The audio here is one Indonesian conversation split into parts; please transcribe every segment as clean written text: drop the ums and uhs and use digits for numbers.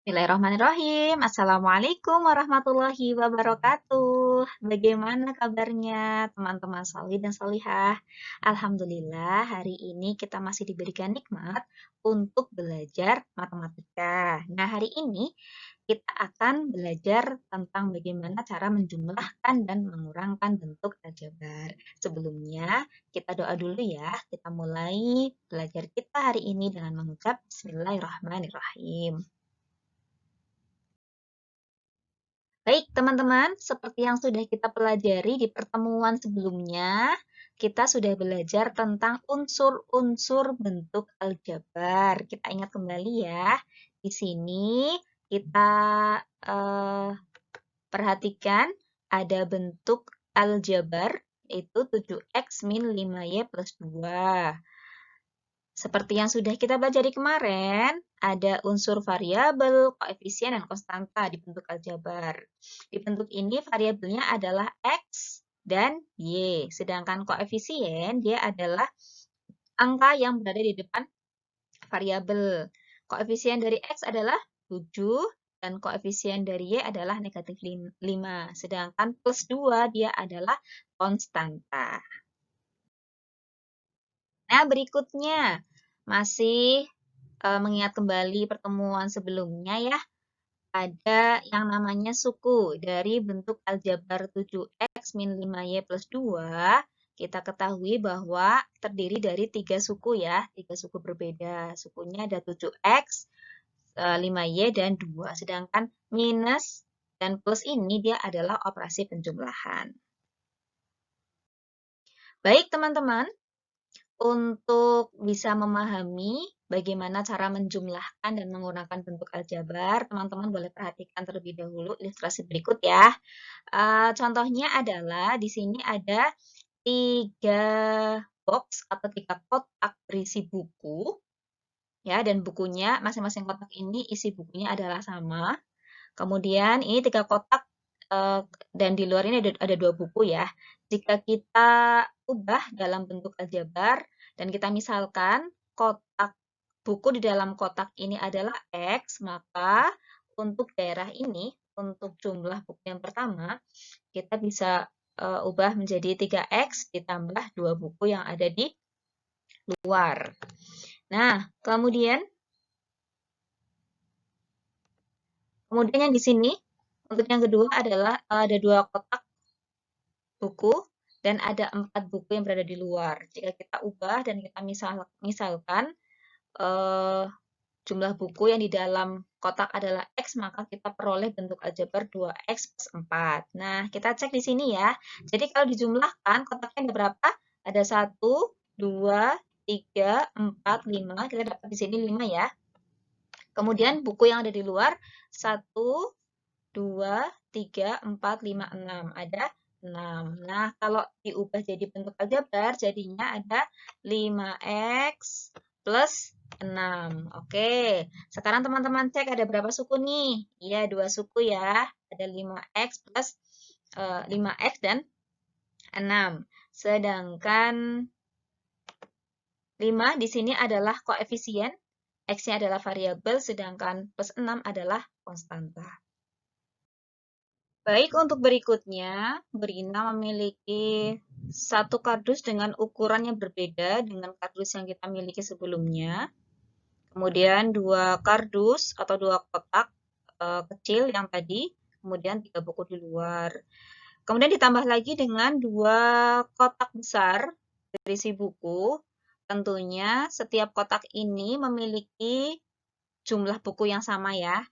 Bismillahirrahmanirrahim. Assalamualaikum warahmatullahi wabarakatuh. Bagaimana kabarnya teman-teman solih dan solihah? Alhamdulillah hari ini kita masih diberikan nikmat untuk belajar matematika. Nah hari ini kita akan belajar tentang bagaimana cara menjumlahkan dan mengurangkan bentuk aljabar. Sebelumnya kita doa dulu ya. Kita mulai belajar kita hari ini dengan mengucap Bismillahirrahmanirrahim. Baik, teman-teman, seperti yang sudah kita pelajari di pertemuan sebelumnya, kita sudah belajar tentang unsur-unsur bentuk aljabar. Kita ingat kembali ya. Di sini kita perhatikan ada bentuk aljabar, yaitu 7x min 5y plus 2. Seperti yang sudah kita pelajari kemarin, ada unsur variabel, koefisien, dan konstanta di bentuk aljabar. Di bentuk ini variabelnya adalah X dan Y, sedangkan koefisien dia adalah angka yang berada di depan variabel. Koefisien dari X adalah 7, dan koefisien dari Y adalah negatif 5, sedangkan plus 2 dia adalah konstanta. Nah, berikutnya masih mengingat kembali pertemuan sebelumnya ya, ada yang namanya suku. Dari bentuk aljabar 7x min 5y plus 2, kita ketahui bahwa terdiri dari 3 suku ya, 3 suku berbeda. Sukunya ada 7x, 5y, dan 2. Sedangkan minus dan plus ini dia adalah operasi penjumlahan. Baik teman-teman, untuk bisa memahami bagaimana cara menjumlahkan dan menggunakan bentuk aljabar, teman-teman boleh perhatikan terlebih dahulu ilustrasi berikut ya. Contohnya adalah di sini ada 3 box atau 3 kotak berisi buku, ya, dan bukunya masing-masing kotak ini isi bukunya adalah sama. Kemudian ini 3 kotak dan di luar ini ada 2 buku ya. Jika kita ubah dalam bentuk aljabar dan kita misalkan kotak buku di dalam kotak ini adalah X, maka untuk daerah ini, untuk jumlah buku yang pertama, kita bisa ubah menjadi 3X ditambah 2 buku yang ada di luar. Nah, kemudian yang di sini, untuk yang kedua adalah ada 2 kotak buku dan ada 4 buku yang berada di luar. Jika kita ubah dan kita misalkan jumlah buku yang di dalam kotak adalah X, maka kita peroleh bentuk aljabar 2X plus 4. Nah, kita cek di sini ya. Jadi kalau dijumlahkan, kotaknya ada berapa? Ada 1, 2, 3, 4, 5. Kita dapat di sini 5 ya. Kemudian buku yang ada di luar, 1, 2, 3, 4, 5, 6. Ada 6. Nah, kalau diubah jadi bentuk aljabar, jadinya ada 5X plus 6. Oke, sekarang teman-teman cek ada berapa suku nih? Iya, 2 suku ya. Ada 5X plus 5X dan 6. Sedangkan 5 di sini adalah koefisien, X-nya adalah variabel, sedangkan plus 6 adalah konstanta. Baik, untuk berikutnya, Brina memiliki satu kardus dengan ukuran yang berbeda dengan kardus yang kita miliki sebelumnya. Kemudian 2 kardus atau 2 kotak kecil yang tadi, kemudian 3 buku di luar. Kemudian ditambah lagi dengan 2 kotak besar berisi buku. Tentunya setiap kotak ini memiliki jumlah buku yang sama ya.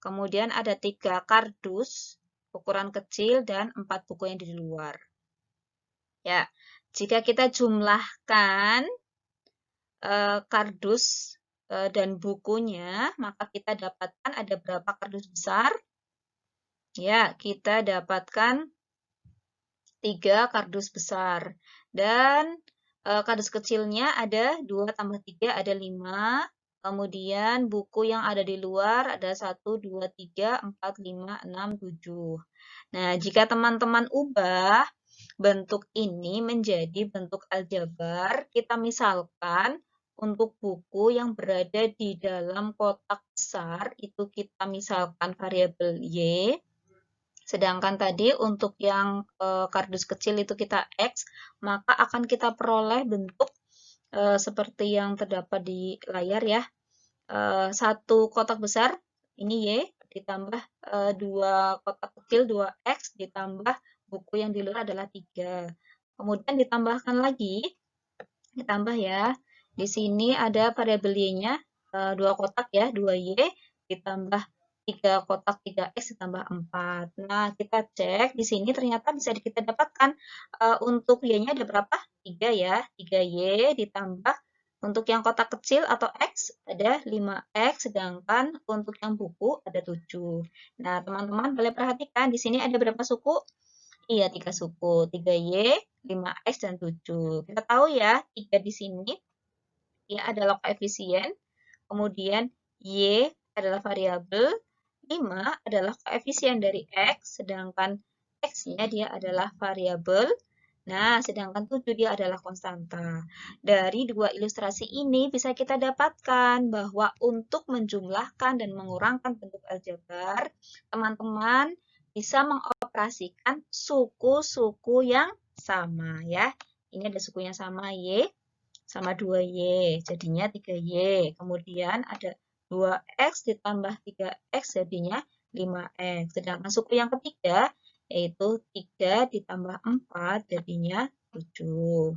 Kemudian ada 3 kardus ukuran kecil dan 4 buku yang di luar. Ya, jika kita jumlahkan kardus dan bukunya, maka kita dapatkan ada berapa kardus besar? Ya, kita dapatkan 3 kardus besar. Dan kardus kecilnya ada 2 tambah 3 ada 5. Kemudian buku yang ada di luar ada 1, 2, 3, 4, 5, 6, 7. Nah, jika teman-teman ubah bentuk ini menjadi bentuk aljabar, kita misalkan untuk buku yang berada di dalam kotak besar, itu kita misalkan variabel Y. Sedangkan tadi untuk yang kardus kecil itu kita X, maka akan kita peroleh bentuk seperti yang terdapat di layar ya. Satu kotak besar, ini Y, ditambah dua kotak kecil, 2X, ditambah buku yang di luar adalah 3. Kemudian ditambahkan lagi, ditambah ya, di sini ada variabel Y-nya, 2 kotak ya, 2Y, ditambah 3 kotak 3X ditambah 4. Nah, kita cek di sini ternyata bisa kita dapatkan untuk Y-nya ada berapa? 3 ya, 3Y ditambah untuk yang kotak kecil atau X ada 5X, sedangkan untuk yang buku ada 7. Nah, teman-teman boleh perhatikan di sini ada berapa suku? Iya, 3 suku, 3Y, 5X, dan 7. Kita tahu ya, 3 di sini ya adalah koefisien, kemudian Y adalah variabel, 5 adalah koefisien dari X, sedangkan X-nya dia adalah variabel. Nah, sedangkan 7 dia adalah konstanta. Dari dua ilustrasi ini bisa kita dapatkan bahwa untuk menjumlahkan dan mengurangkan bentuk aljabar, teman-teman bisa mengoperasikan suku-suku yang sama ya. Ini ada suku yang sama Y sama 2Y, jadinya 3Y. Kemudian ada 2X ditambah 3X jadinya 5X. Sedangkan suku yang ketiga yaitu 3 ditambah 4 jadinya 7.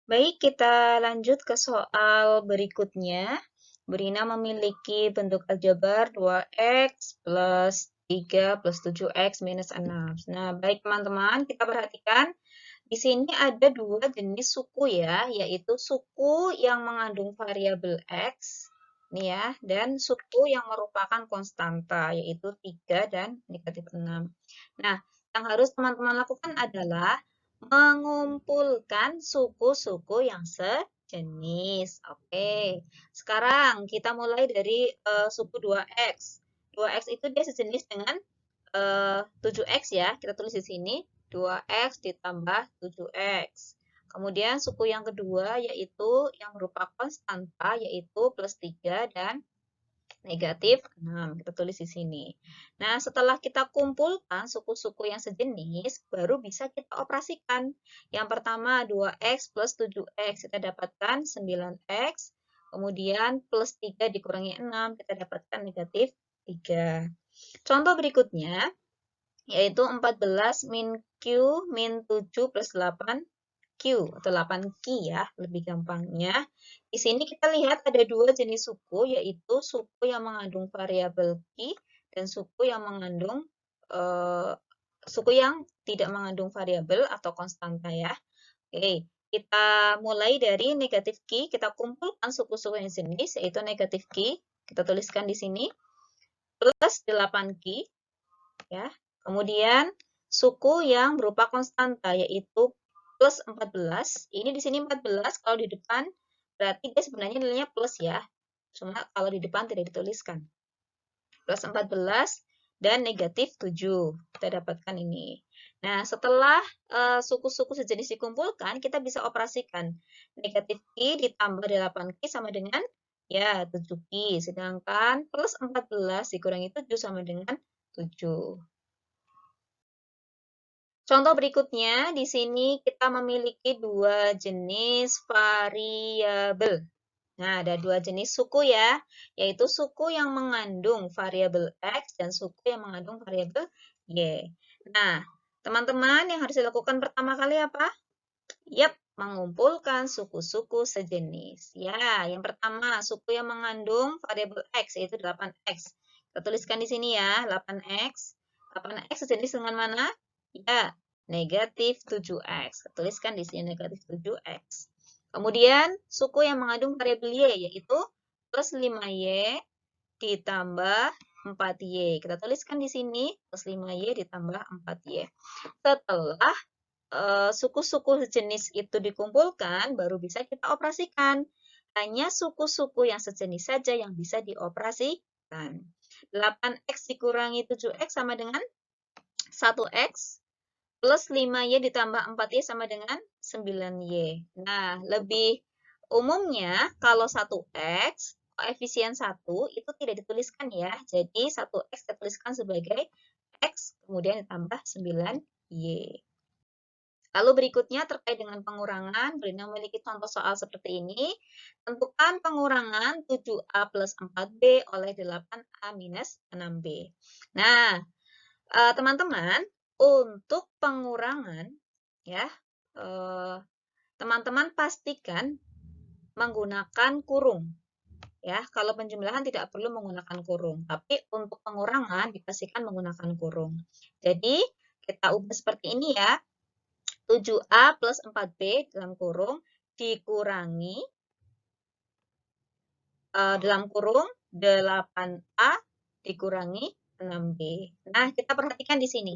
Baik, kita lanjut ke soal berikutnya. Berina memiliki bentuk aljabar 2X plus 3 plus 7X minus 6. Nah, baik teman-teman, kita perhatikan. Di sini ada dua jenis suku ya, yaitu suku yang mengandung variabel X, nih ya, dan suku yang merupakan konstanta, yaitu 3 dan negatif 6. Nah, yang harus teman-teman lakukan adalah mengumpulkan suku-suku yang sejenis. Oke, sekarang kita mulai dari suku 2X. 2X itu dia sejenis dengan 7X ya, kita tulis di sini. 2X ditambah 7X. Kemudian suku yang kedua yaitu yang berupa konstanta yaitu plus 3 dan negatif 6. Kita tulis di sini. Nah, setelah kita kumpulkan suku-suku yang sejenis, baru bisa kita operasikan. Yang pertama 2X plus 7X, kita dapatkan 9X. Kemudian plus 3 dikurangi 6, kita dapatkan negatif 3. Contoh berikutnya, yaitu 14 min Q min 7 plus 8Q atau 8Q ya, lebih gampangnya. Di sini kita lihat ada dua jenis suku, yaitu suku yang mengandung variabel Q dan suku yang mengandung suku yang tidak mengandung variabel atau konstanta ya. Oke, kita mulai dari negatif Q, kita kumpulkan suku-suku yang jenis, yaitu negatif Q, kita tuliskan di sini, plus 8Q, ya. Kemudian suku yang berupa konstanta yaitu plus 14. Ini di sini 14, kalau di depan berarti dia sebenarnya nilainya plus ya. Cuma kalau di depan tidak dituliskan. Plus 14 dan negatif 7. Kita dapatkan ini. Nah, setelah suku-suku sejenis dikumpulkan, kita bisa operasikan. Negatif Q ditambah 8Q sama dengan ya 7Q. Sedangkan plus 14 dikurangi 7 sama dengan 7. Contoh berikutnya, di sini kita memiliki dua jenis variabel. Nah, ada dua jenis suku ya, yaitu suku yang mengandung variabel X dan suku yang mengandung variabel Y. Nah, teman-teman yang harus dilakukan pertama kali apa? Yap, mengumpulkan suku-suku sejenis. Ya, yang pertama, suku yang mengandung variabel X, yaitu 8X. Kita tuliskan di sini ya, 8X. 8X sejenis dengan mana? Ya, negatif 7X. Tuliskan di sini negatif 7X. Kemudian, suku yang mengandung variabel Y, yaitu plus 5Y ditambah 4Y. Kita tuliskan di sini, plus 5Y ditambah 4Y. Setelah suku-suku sejenis itu dikumpulkan, baru bisa kita operasikan. Hanya suku-suku yang sejenis saja yang bisa dioperasikan. 8X dikurangi 7X sama dengan 1X plus 5Y ditambah 4Y sama dengan 9Y. Nah, lebih Umumnya kalau 1x, koefisien 1 itu tidak dituliskan ya. Jadi 1x dituliskan sebagai x, kemudian ditambah 9y. Lalu berikutnya terkait dengan pengurangan, Brina memiliki contoh soal seperti ini. Tentukan pengurangan 7a plus 4b oleh 8a minus 6b. Nah, teman-teman, untuk pengurangan, ya, teman-teman pastikan menggunakan kurung. Ya, kalau penjumlahan tidak perlu menggunakan kurung, tapi untuk pengurangan dipastikan menggunakan kurung. Jadi, kita ubah seperti ini ya. 7a plus 4b dalam kurung dikurangi dalam kurung 8a dikurangi 6b. Nah, kita perhatikan di sini.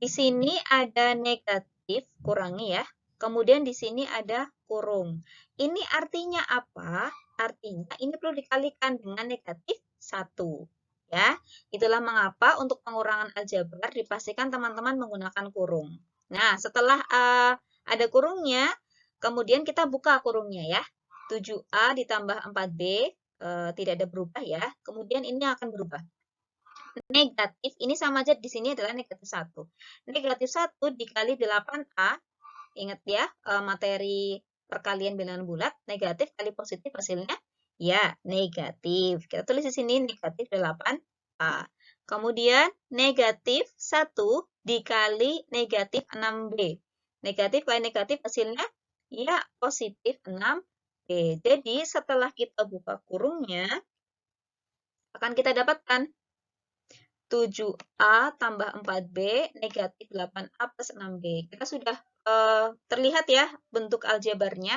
Di sini ada negatif, kurangi ya. Kemudian di sini ada kurung. Ini artinya apa? Artinya ini perlu dikalikan dengan negatif 1. Ya, itulah mengapa untuk pengurangan aljabar dipastikan teman-teman menggunakan kurung. Nah, setelah ada kurungnya, kemudian kita buka kurungnya ya. 7a ditambah 4b tidak ada berubah ya. Kemudian ini akan berubah. Negatif, ini sama aja di sini adalah negatif 1. Negatif 1 dikali 8a, ingat ya, materi perkalian bilangan bulat, negatif kali positif hasilnya ya negatif. Kita tulis di sini negatif 8a. Kemudian negatif 1 dikali negatif 6b. Negatif kali negatif hasilnya ya positif 6b. Jadi setelah kita buka kurungnya, akan kita dapatkan 7a tambah 4b negatif 8a plus 6b. Kita sudah terlihat ya bentuk aljabarnya.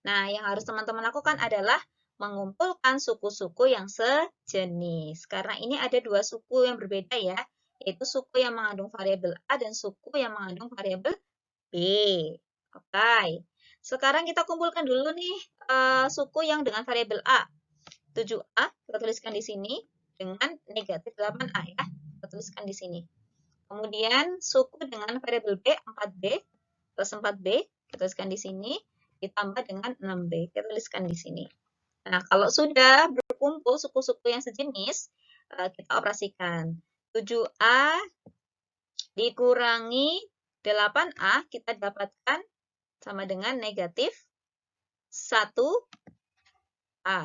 Nah, yang harus teman-teman lakukan adalah mengumpulkan suku-suku yang sejenis. Karena ini ada dua suku yang berbeda ya, yaitu suku yang mengandung variabel A dan suku yang mengandung variabel B. Oke. Sekarang kita kumpulkan dulu nih suku yang dengan variabel A. 7a kita tuliskan di sini dengan negatif 8a ya. Kita tuliskan di sini. Kemudian suku dengan variabel B 4b plus 4b kita tuliskan di sini ditambah dengan 6b. Kita tuliskan di sini. Nah, kalau sudah berkumpul suku-suku yang sejenis, kita operasikan. 7a dikurangi 8a kita dapatkan sama dengan negatif 1a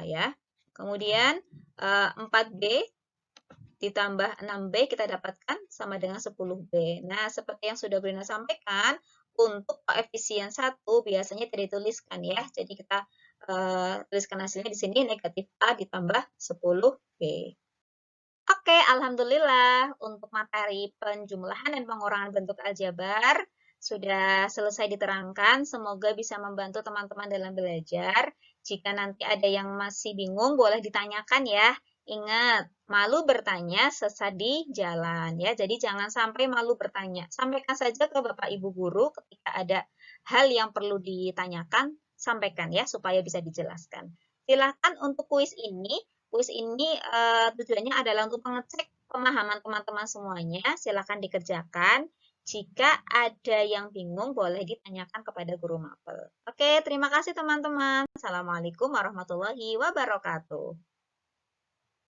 ya. Kemudian 4b ditambah 6b kita dapatkan sama dengan 10b. Nah, seperti yang sudah Brina sampaikan, untuk koefisien 1 biasanya tidak dituliskan ya. Jadi kita tuliskan hasilnya di sini negatif A ditambah 10b. Oke, alhamdulillah untuk materi penjumlahan dan pengurangan bentuk aljabar sudah selesai diterangkan. Semoga bisa membantu teman-teman dalam belajar. Jika nanti ada yang masih bingung, boleh ditanyakan ya. Ingat, malu bertanya sesat di jalan ya. Jadi jangan sampai malu bertanya. Sampaikan saja ke Bapak Ibu guru ketika ada hal yang perlu ditanyakan, sampaikan ya supaya bisa dijelaskan. Silahkan untuk kuis ini tujuannya adalah untuk mengecek pemahaman teman-teman semuanya. Silahkan dikerjakan. Jika ada yang bingung, boleh ditanyakan kepada guru mapel. Oke, terima kasih teman-teman. Assalamualaikum warahmatullahi wabarakatuh.